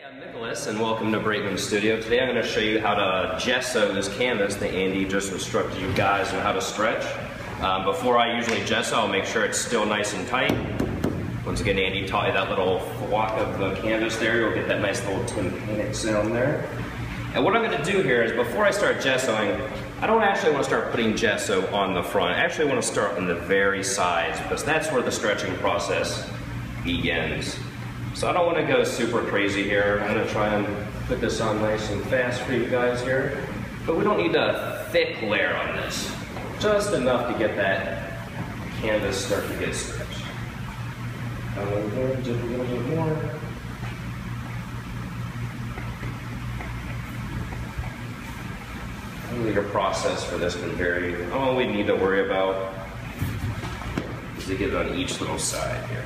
I'm Nicholas and welcome to Braitman Studio. Today I'm going to show you how to gesso this canvas that Andy just instructed you guys on how to stretch. Before I usually gesso, I'll make sure it's still nice and tight. Once again, Andy taught you that little flock of the canvas there. You'll get that nice little tympanic sound there. And what I'm going to do here is before I start gessoing, I don't actually want to start putting gesso on the front. I actually want to start on the very sides because that's where the stretching process begins. So I don't want to go super crazy here. I'm going to try and put this on nice and fast for you guys here. But we don't need a thick layer on this. Just enough to get that canvas start to get stretched. I'm going to do a little bit more. Your process for this can vary. All we need to worry about is to get it on each little side here.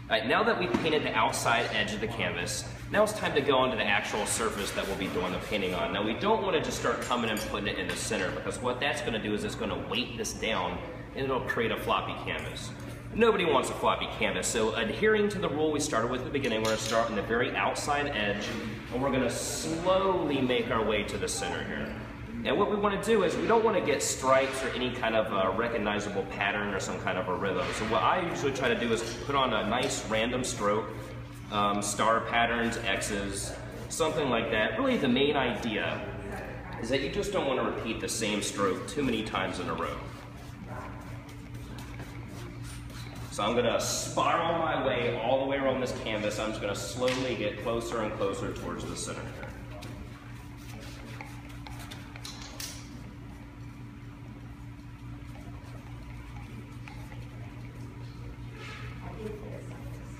Alright, now that we've painted the outside edge of the canvas, now it's time to go onto the actual surface that we'll be doing the painting on. Now we don't want to just start coming and putting it in the center because what that's going to do is it's going to weight this down and it'll create a floppy canvas. Nobody wants a floppy canvas, so adhering to the rule we started with at the beginning, we're going to start on the very outside edge and we're going to slowly make our way to the center here. And what we want to do is we don't want to get stripes or any kind of recognizable pattern or some kind of a rhythm. So what I usually try to do is put on a nice random stroke, star patterns, X's, something like that. Really the main idea is that you just don't want to repeat the same stroke too many times in a row. So I'm going to spiral my way all the way around this canvas. I'm just going to slowly get closer and closer towards the center here.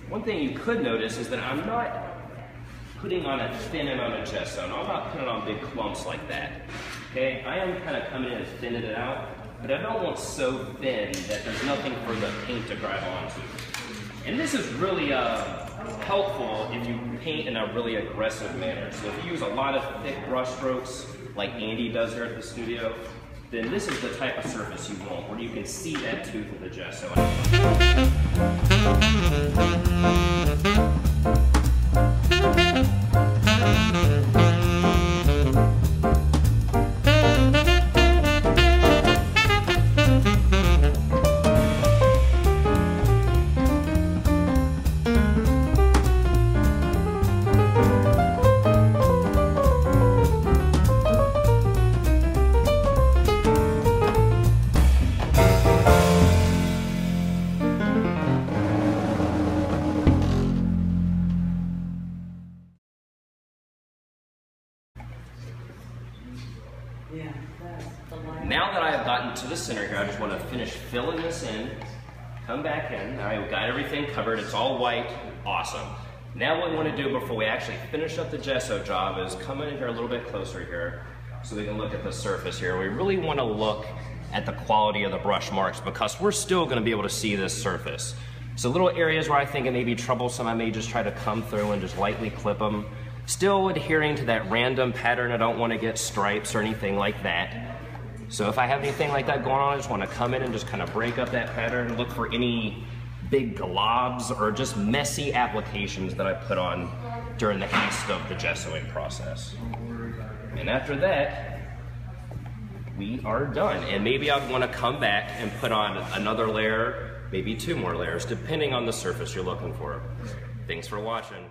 One thing you could notice is that I'm not putting on a thin amount of gesso. I'm not putting on big clumps like that. Okay, I am kind of coming in and thinning it out, but I don't want so thin that there's nothing for the paint to grab onto. And this is really helpful if you paint in a really aggressive manner. So if you use a lot of thick brush strokes, like Andy does here at the studio, then this is the type of surface you want, where you can see that tooth of the gesso. Now that I have gotten to the center here, I just want to finish filling this in, come back in. All right, we've got everything covered. It's all white. Awesome. Now what we want to do before we actually finish up the gesso job is come in here a little bit closer here so we can look at the surface here. We really want to look at the quality of the brush marks because we're still going to be able to see this surface. So little areas where I think it may be troublesome, I may just try to come through and just lightly clip them. Still adhering to that random pattern. I don't want to get stripes or anything like that. So if I have anything like that going on, I just want to come in and just kind of break up that pattern, look for any big globs or just messy applications that I put on during the haste of the gessoing process. And after that, we are done. And maybe I'd want to come back and put on another layer, maybe 2 more layers, depending on the surface you're looking for. Thanks for watching.